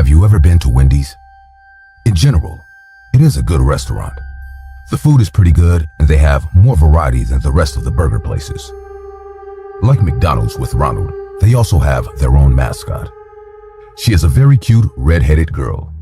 Have you ever been to Wendy's? In general, it is a good restaurant. The food is pretty good and they have more variety than the rest of the burger places. Like McDonald's with Ronald, they also have their own mascot. She is a very cute red-headed girl.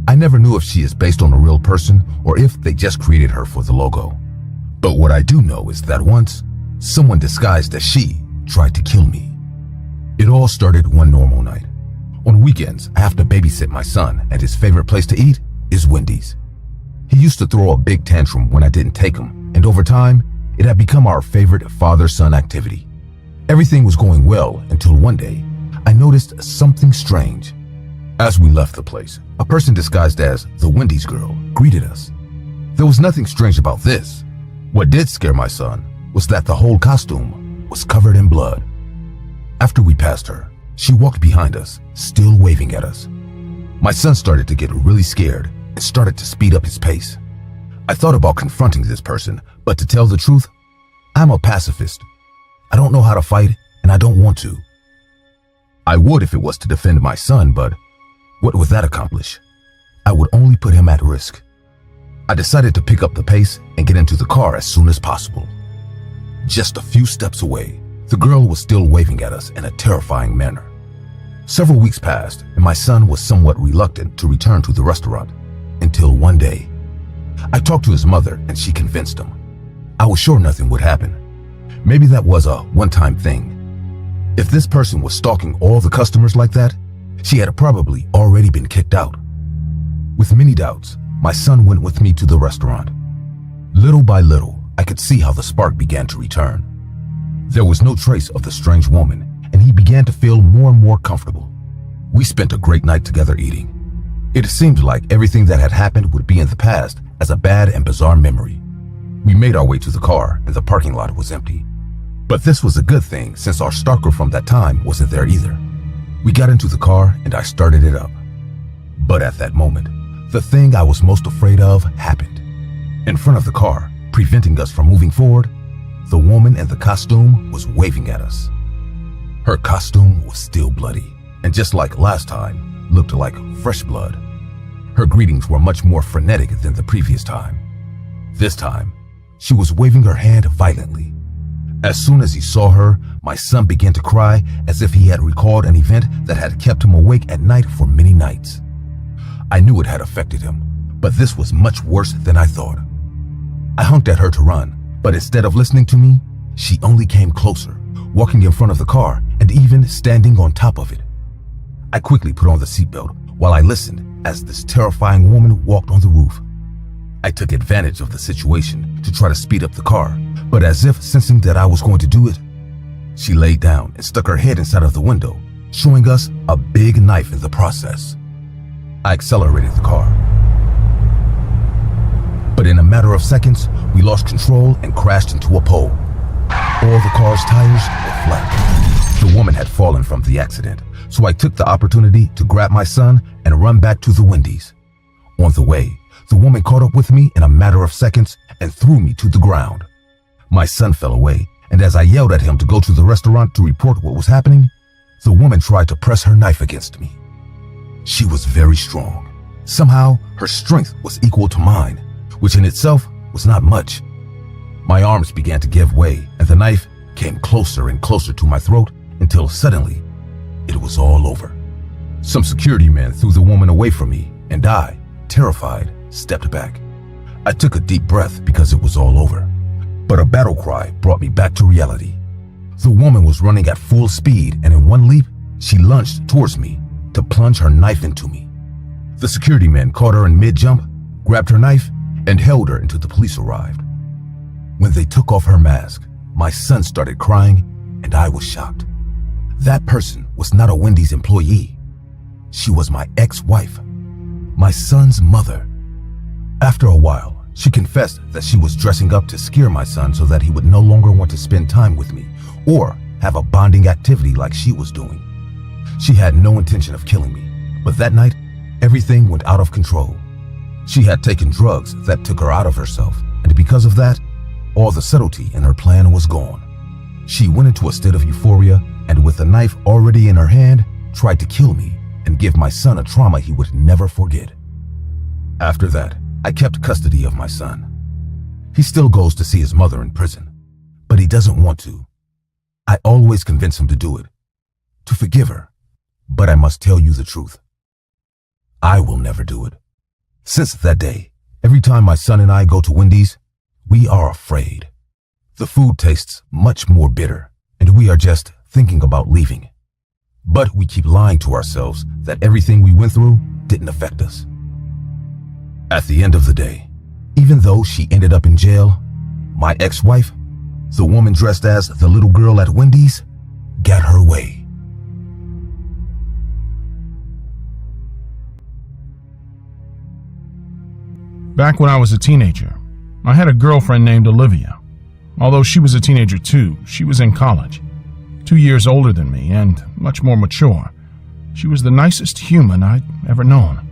I never knew if she is based on a real person or if they just created her for the logo. But what I do know is that once, someone disguised as she tried to kill me. It all started one normal night. On weekends, I have to babysit my son, and his favorite place to eat is Wendy's. He used to throw a big tantrum when I didn't take him, and over time, it had become our favorite father-son activity. Everything was going well until one day, I noticed something strange. As we left the place, a person disguised as the Wendy's girl greeted us. There was nothing strange about this. What did scare my son was that the whole costume was covered in blood. After we passed her, she walked behind us, still waving at us. My son started to get really scared and started to speed up his pace. I thought about confronting this person, but to tell the truth, I'm a pacifist. I don't know how to fight, and I don't want to. I would if it was to defend my son, but what would that accomplish? I would only put him at risk. I decided to pick up the pace and get into the car as soon as possible. Just a few steps away, the girl was still waving at us in a terrifying manner. Several weeks passed, and my son was somewhat reluctant to return to the restaurant, until one day. I talked to his mother and she convinced him. I was sure nothing would happen. Maybe that was a one-time thing. If this person was stalking all the customers like that, she had probably already been kicked out. With many doubts, my son went with me to the restaurant. Little by little, I could see how the spark began to return. There was no trace of the strange woman, and he began to feel more and more comfortable. We spent a great night together eating. It seemed like everything that had happened would be in the past as a bad and bizarre memory. We made our way to the car, and the parking lot was empty. But this was a good thing since our stalker from that time wasn't there either. We got into the car and I started it up. But at that moment, the thing I was most afraid of happened. In front of the car, preventing us from moving forward, the woman in the costume was waving at us. Her costume was still bloody, and just like last time, looked like fresh blood. Her greetings were much more frenetic than the previous time. This time, she was waving her hand violently. As soon as he saw her, my son began to cry as if he had recalled an event that had kept him awake at night for many nights. I knew it had affected him, but this was much worse than I thought. I honked at her to run, but instead of listening to me, she only came closer, walking in front of the car and even standing on top of it. I quickly put on the seatbelt while I listened as this terrifying woman walked on the roof. I took advantage of the situation to try to speed up the car, but as if sensing that I was going to do it, she laid down and stuck her head inside of the window, showing us a big knife in the process. I accelerated the car. But in a matter of seconds, we lost control and crashed into a pole. All the car's tires were flat. The woman had fallen from the accident, so I took the opportunity to grab my son and run back to the Wendy's. On the way, the woman caught up with me in a matter of seconds and threw me to the ground. My son fell away, and as I yelled at him to go to the restaurant to report what was happening, the woman tried to press her knife against me. She was very strong. Somehow, her strength was equal to mine, which in itself was not much. My arms began to give way, and the knife came closer and closer to my throat until suddenly, it was all over. Some security men threw the woman away from me, and I, terrified, stepped back. I took a deep breath because it was all over. But a battle cry brought me back to reality. The woman was running at full speed, and in one leap, she lunged towards me to plunge her knife into me. The security men caught her in mid-jump, grabbed her knife, and held her until the police arrived. When they took off her mask, my son started crying, and I was shocked. That person was not a Wendy's employee. She was my ex-wife, my son's mother. After a while, she confessed that she was dressing up to scare my son so that he would no longer want to spend time with me or have a bonding activity like she was doing. She had no intention of killing me, but that night, everything went out of control. She had taken drugs that took her out of herself, and because of that, all the subtlety in her plan was gone. She went into a state of euphoria and with a knife already in her hand, tried to kill me and give my son a trauma he would never forget. After that, I kept custody of my son. He still goes to see his mother in prison, but he doesn't want to. I always convince him to do it, to forgive her, but I must tell you the truth. I will never do it. Since that day, every time my son and I go to Wendy's, we are afraid. The food tastes much more bitter, and we are just thinking about leaving. But we keep lying to ourselves that everything we went through didn't affect us. At the end of the day, even though she ended up in jail, my ex-wife, the woman dressed as the little girl at Wendy's, got her way. Back when I was a teenager, I had a girlfriend named Olivia. Although she was a teenager too, she was in college, 2 years older than me and much more mature. She was the nicest human I'd ever known.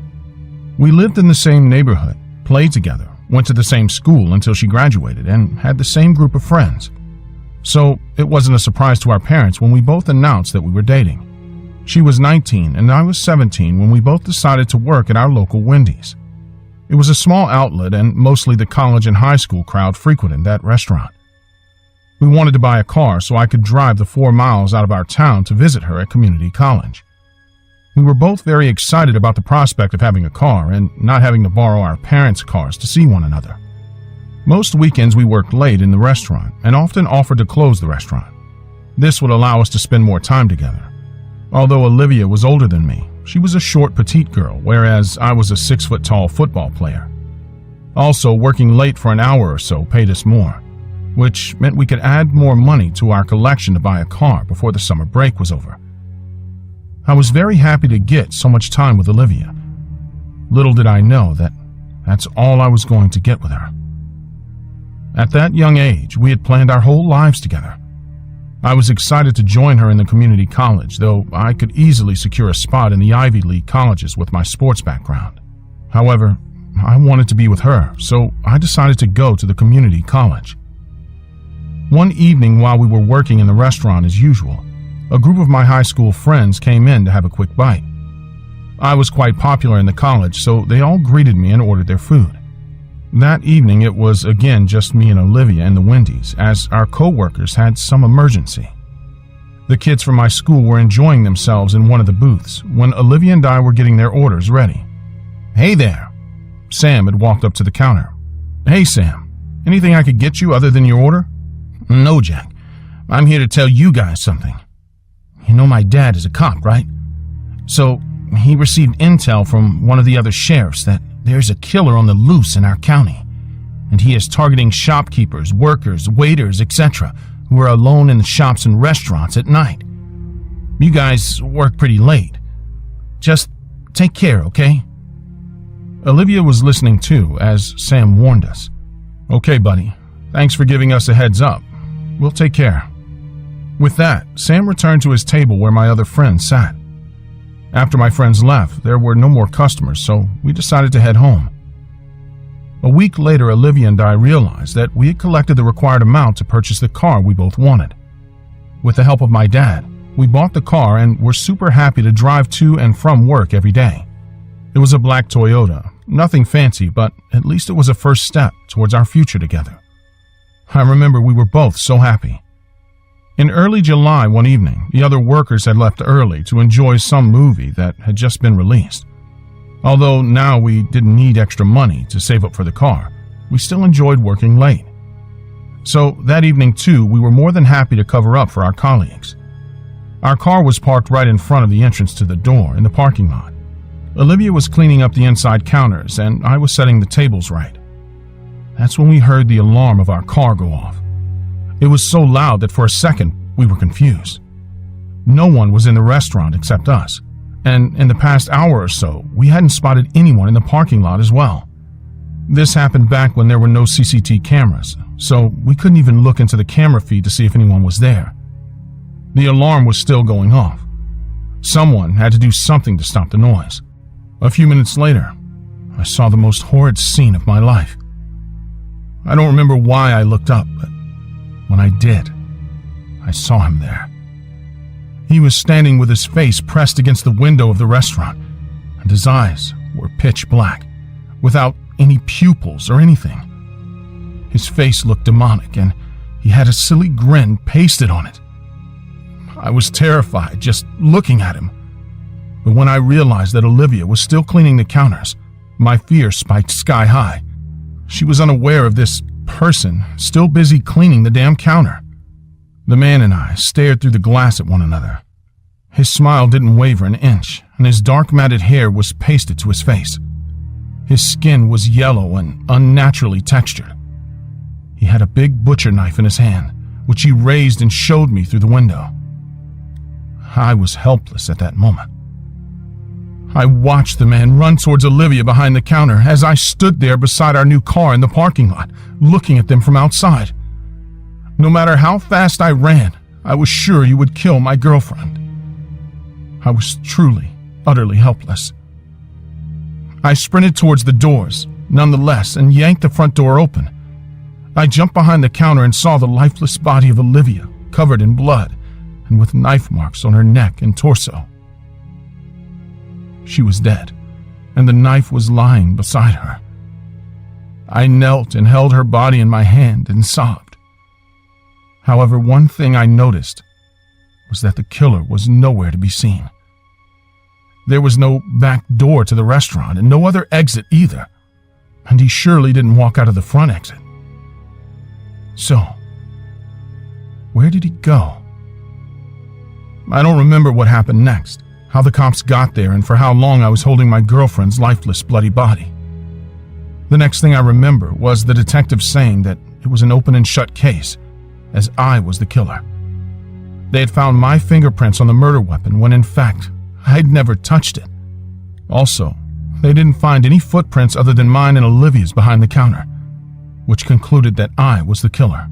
We lived in the same neighborhood, played together, went to the same school until she graduated, and had the same group of friends. So it wasn't a surprise to our parents when we both announced that we were dating. She was 19 and I was 17 when we both decided to work at our local Wendy's. It was a small outlet and mostly the college and high school crowd frequented that restaurant. We wanted to buy a car so I could drive the 4 miles out of our town to visit her at community college. We were both very excited about the prospect of having a car and not having to borrow our parents' cars to see one another. Most weekends we worked late in the restaurant and often offered to close the restaurant. This would allow us to spend more time together. Although Olivia was older than me, she was a short, petite girl, whereas I was a 6-foot-tall football player. Also, working late for an hour or so paid us more, which meant we could add more money to our collection to buy a car before the summer break was over. I was very happy to get so much time with Olivia. Little did I know that that's all I was going to get with her. At that young age, we had planned our whole lives together. I was excited to join her in the community college, though I could easily secure a spot in the Ivy League colleges with my sports background. However, I wanted to be with her, so I decided to go to the community college. One evening while we were working in the restaurant as usual, a group of my high school friends came in to have a quick bite. I was quite popular in the college, so they all greeted me and ordered their food. That evening it was again just me and Olivia in the Wendy's, as our co-workers had some emergency. The kids from my school were enjoying themselves in one of the booths when Olivia and I were getting their orders ready. "Hey there!" Sam had walked up to the counter. "Hey Sam, anything I could get you other than your order?" "No, Jack. I'm here to tell you guys something. You know my dad is a cop, right? So he received intel from one of the other sheriffs that there's a killer on the loose in our county, and he is targeting shopkeepers, workers, waiters, etc., who are alone in the shops and restaurants at night. You guys work pretty late. Just take care, okay?" Olivia was listening too, as Sam warned us. "Okay, buddy. Thanks for giving us a heads up. We'll take care." With that, Sam returned to his table where my other friends sat. After my friends left, there were no more customers, so we decided to head home. A week later, Olivia and I realized that we had collected the required amount to purchase the car we both wanted. With the help of my dad, we bought the car and were super happy to drive to and from work every day. It was a black Toyota, nothing fancy, but at least it was a first step towards our future together. I remember we were both so happy. In early July one evening, the other workers had left early to enjoy some movie that had just been released. Although now we didn't need extra money to save up for the car, we still enjoyed working late. So that evening too, we were more than happy to cover up for our colleagues. Our car was parked right in front of the entrance to the door in the parking lot. Olivia was cleaning up the inside counters and I was setting the tables right. That's when we heard the alarm of our car go off. It was so loud that for a second we were confused. No one was in the restaurant except us, and in the past hour or so, we hadn't spotted anyone in the parking lot as well. This happened back when there were no CCTV cameras, so we couldn't even look into the camera feed to see if anyone was there. The alarm was still going off. Someone had to do something to stop the noise. A few minutes later, I saw the most horrid scene of my life. I don't remember why I looked up, but when I did, I saw him there. He was standing with his face pressed against the window of the restaurant, and his eyes were pitch black, without any pupils or anything. His face looked demonic, and he had a silly grin pasted on it. I was terrified just looking at him. But when I realized that Olivia was still cleaning the counters, my fear spiked sky high. She was unaware of this person still busy cleaning the damn counter. The man and I stared through the glass at one another. His smile didn't waver an inch, and his dark matted hair was pasted to his face. His skin was yellow and unnaturally textured. He had a big butcher knife in his hand, which he raised and showed me through the window. I was helpless at that moment. I watched the man run towards Olivia behind the counter as I stood there beside our new car in the parking lot, looking at them from outside. No matter how fast I ran, I was sure he would kill my girlfriend. I was truly, utterly helpless. I sprinted towards the doors, nonetheless, and yanked the front door open. I jumped behind the counter and saw the lifeless body of Olivia, covered in blood and with knife marks on her neck and torso. She was dead, and the knife was lying beside her. I knelt and held her body in my hand and sobbed. However, one thing I noticed was that the killer was nowhere to be seen. There was no back door to the restaurant and no other exit either, and he surely didn't walk out of the front exit. So, where did he go? I don't remember what happened next, how the cops got there, and for how long I was holding my girlfriend's lifeless, bloody body. The next thing I remember was the detective saying that it was an open and shut case, as I was the killer. They had found my fingerprints on the murder weapon when in fact, I'd never touched it. Also, they didn't find any footprints other than mine and Olivia's behind the counter, which concluded that I was the killer.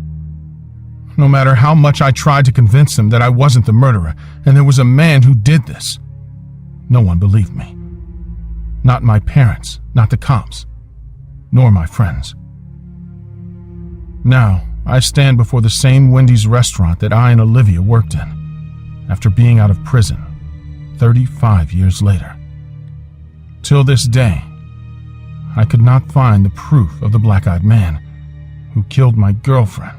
No matter how much I tried to convince them that I wasn't the murderer and there was a man who did this, no one believed me. Not my parents, not the cops, nor my friends. Now, I stand before the same Wendy's restaurant that I and Olivia worked in, after being out of prison 35 years later. Till this day, I could not find the proof of the black-eyed man who killed my girlfriend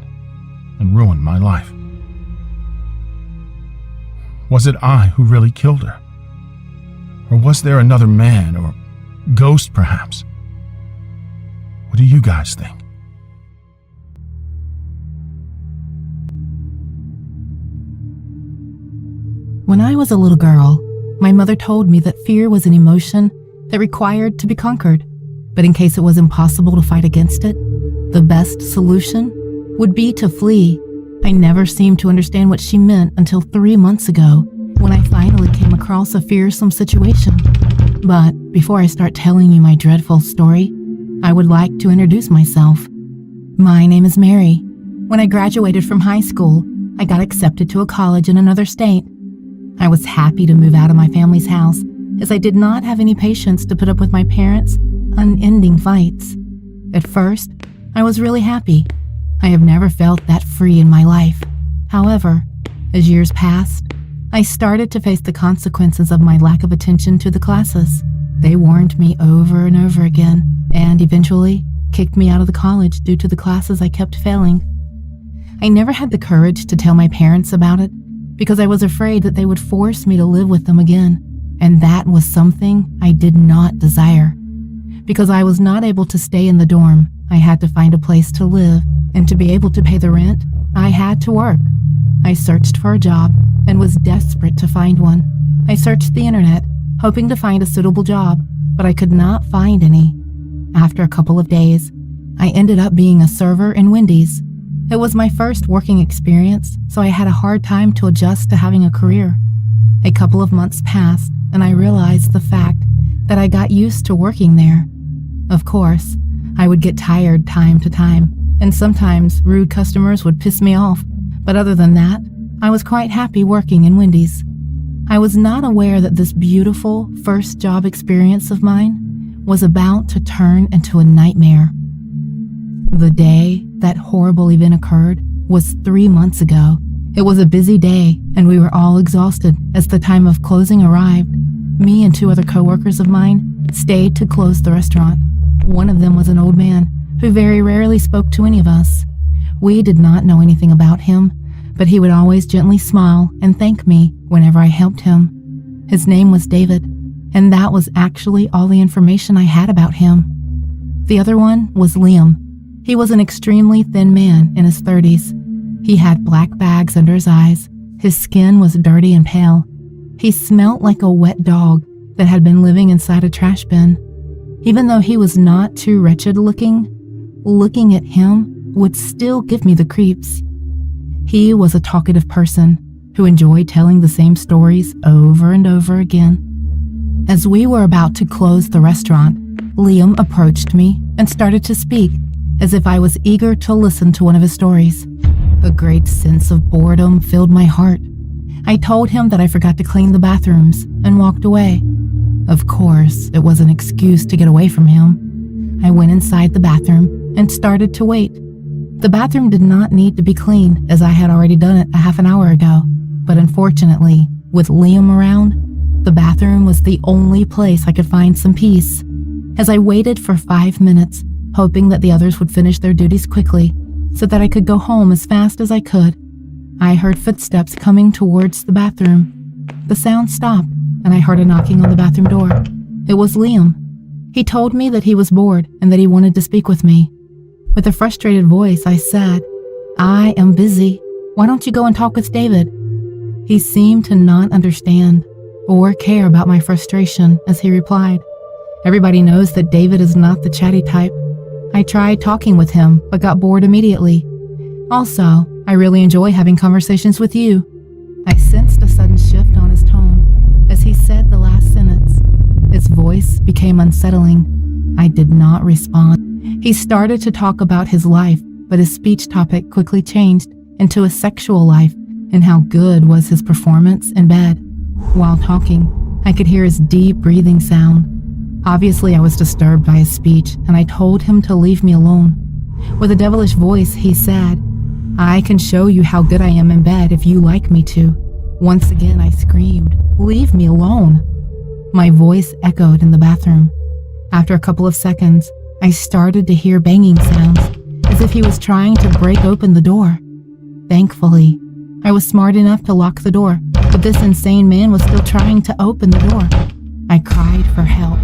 and ruined my life. Was it I who really killed her? Or was there another man, or ghost perhaps? What do you guys think? When I was a little girl, my mother told me that fear was an emotion that required to be conquered, but in case it was impossible to fight against it, the best solution would be to flee. I never seemed to understand what she meant until 3 months ago, when I finally came across a fearsome situation. But before I start telling you my dreadful story, I would like to introduce myself. My name is Mary. When I graduated from high school, I got accepted to a college in another state. I was happy to move out of my family's house, as I did not have any patience to put up with my parents' unending fights. At first, I was really happy. I have never felt that free in my life. However, as years passed, I started to face the consequences of my lack of attention to the classes. They warned me over and over again, and eventually kicked me out of the college due to the classes I kept failing. I never had the courage to tell my parents about it, because I was afraid that they would force me to live with them again, and that was something I did not desire. Because I was not able to stay in the dorm, I had to find a place to live, and to be able to pay the rent, I had to work. I searched for a job and was desperate to find one. I searched the internet, hoping to find a suitable job, but I could not find any. After a couple of days, I ended up being a server in Wendy's. It was my first working experience, so I had a hard time to adjust to having a career. A couple of months passed, and I realized the fact that I got used to working there. Of course, I would get tired time to time, and sometimes rude customers would piss me off, but other than that, I was quite happy working in Wendy's. I was not aware that this beautiful first job experience of mine was about to turn into a nightmare. The day that horrible event occurred was 3 months ago, It was a busy day, and we were all exhausted as the time of closing arrived. Me and 2 other coworkers of mine stayed to close the restaurant. One of them was an old man who very rarely spoke to any of us. We did not know anything about him, but he would always gently smile and thank me whenever I helped him. His name was David, and that was actually all the information I had about him. The other one was Liam. He was an extremely thin man in his 30s. He had black bags under his eyes. His skin was dirty and pale. He smelt like a wet dog that had been living inside a trash bin. Even though he was not too wretched looking at him would still give me the creeps. He was a talkative person who enjoyed telling the same stories over and over again. As we were about to close the restaurant, Liam approached me and started to speak as if I was eager to listen to one of his stories. A great sense of boredom filled my heart. I told him that I forgot to clean the bathrooms and walked away. Of course, it was an excuse to get away from him. I went inside the bathroom and started to wait. The bathroom did not need to be cleaned as I had already done it a half an hour ago, but unfortunately, with Liam around, the bathroom was the only place I could find some peace. As I waited for 5 minutes, hoping that the others would finish their duties quickly so that I could go home as fast as I could, I heard footsteps coming towards the bathroom. The sound stopped, and I heard a knocking on the bathroom door. It was Liam. He told me that he was bored and that he wanted to speak with me. With a frustrated voice, I said, "I am busy. Why don't you go and talk with David?" He seemed to not understand or care about my frustration as he replied, "Everybody knows that David is not the chatty type. I tried talking with him, but got bored immediately. Also, I really enjoy having conversations with you." I sensed a sudden shift on his tone as he said the last sentence. His voice became unsettling. I did not respond. He started to talk about his life, but his speech topic quickly changed into a sexual life and how good was his performance in bed. While talking, I could hear his deep breathing sound. Obviously, I was disturbed by his speech, and I told him to leave me alone. With a devilish voice, he said, "I can show you how good I am in bed if you like me to." Once again, I screamed, "Leave me alone." My voice echoed in the bathroom. After a couple of seconds, I started to hear banging sounds, as if he was trying to break open the door. Thankfully, I was smart enough to lock the door, but this insane man was still trying to open the door. I cried for help.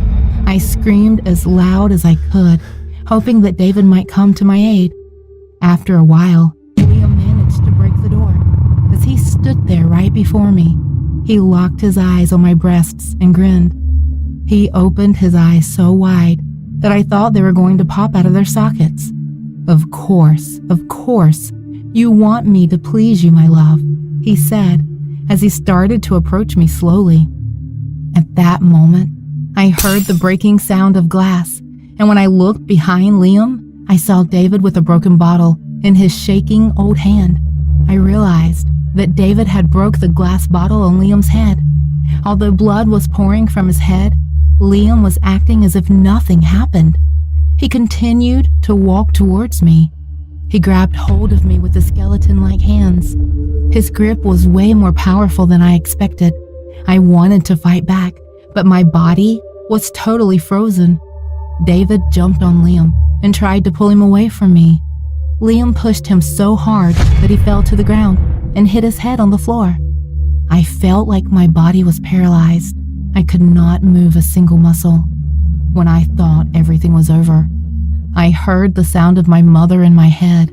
I screamed as loud as I could, hoping that David might come to my aid. After a while, Liam managed to break the door. As he stood there right before me, he locked his eyes on my breasts and grinned. He opened his eyes so wide that I thought they were going to pop out of their sockets. Of course, you want me to please you, my love," he said as he started to approach me slowly. At that moment, I heard the breaking sound of glass, and when I looked behind Liam, I saw David with a broken bottle in his shaking old hand. I realized that David had broke the glass bottle on Liam's head. Although blood was pouring from his head, Liam was acting as if nothing happened. He continued to walk towards me. He grabbed hold of me with his skeleton-like hands. His grip was way more powerful than I expected. I wanted to fight back, but my body was totally frozen. David jumped on Liam and tried to pull him away from me. Liam pushed him so hard that he fell to the ground and hit his head on the floor. I felt like my body was paralyzed. I could not move a single muscle. When I thought everything was over, I heard the sound of my mother in my head,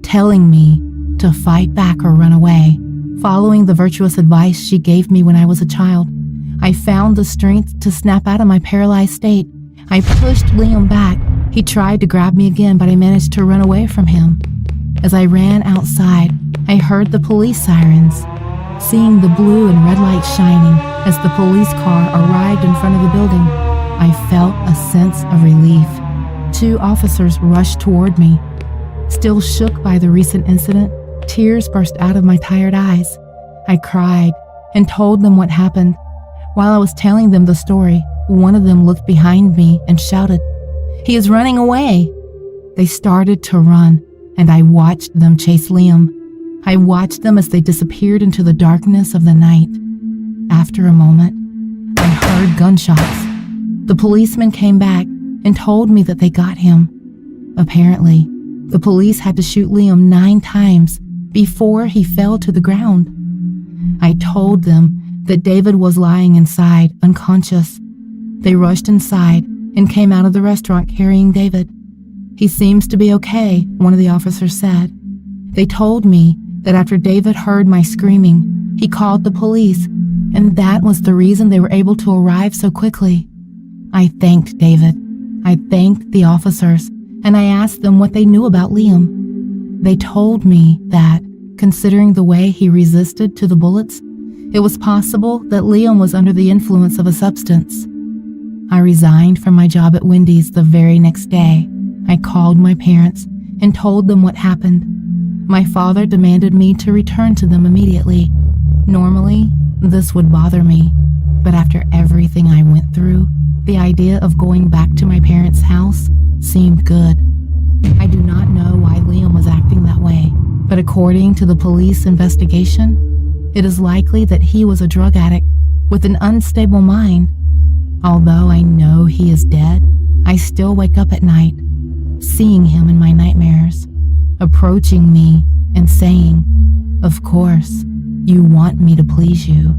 telling me to fight back or run away. Following the virtuous advice she gave me when I was a child, I found the strength to snap out of my paralyzed state. I pushed Liam back. He tried to grab me again, but I managed to run away from him. As I ran outside, I heard the police sirens. Seeing the blue and red lights shining as the police car arrived in front of the building, I felt a sense of relief. 2 officers rushed toward me. Still shook by the recent incident, tears burst out of my tired eyes. I cried and told them what happened. While I was telling them the story, one of them looked behind me and shouted, "He is running away!" They started to run, and I watched them chase Liam. I watched them as they disappeared into the darkness of the night. After a moment, I heard gunshots. The policeman came back and told me that they got him. Apparently, the police had to shoot Liam 9 times before he fell to the ground. I told them that David was lying inside, unconscious. They rushed inside and came out of the restaurant carrying David. He seems to be okay, one of the officers said. They told me that after David heard my screaming, he called the police, and that was the reason they were able to arrive so quickly. I thanked David. I thanked the officers, and I asked them what they knew about Liam. They told me that, considering the way he resisted to the bullets, it was possible that Liam was under the influence of a substance. I resigned from my job at Wendy's the very next day. I called my parents and told them what happened. My father demanded me to return to them immediately. Normally, this would bother me, but after everything I went through, the idea of going back to my parents' house seemed good. I do not know why Liam was acting that way, but according to the police investigation, it is likely that he was a drug addict with an unstable mind. Although I know he is dead, I still wake up at night, seeing him in my nightmares, approaching me and saying, "Of course, you want me to please you."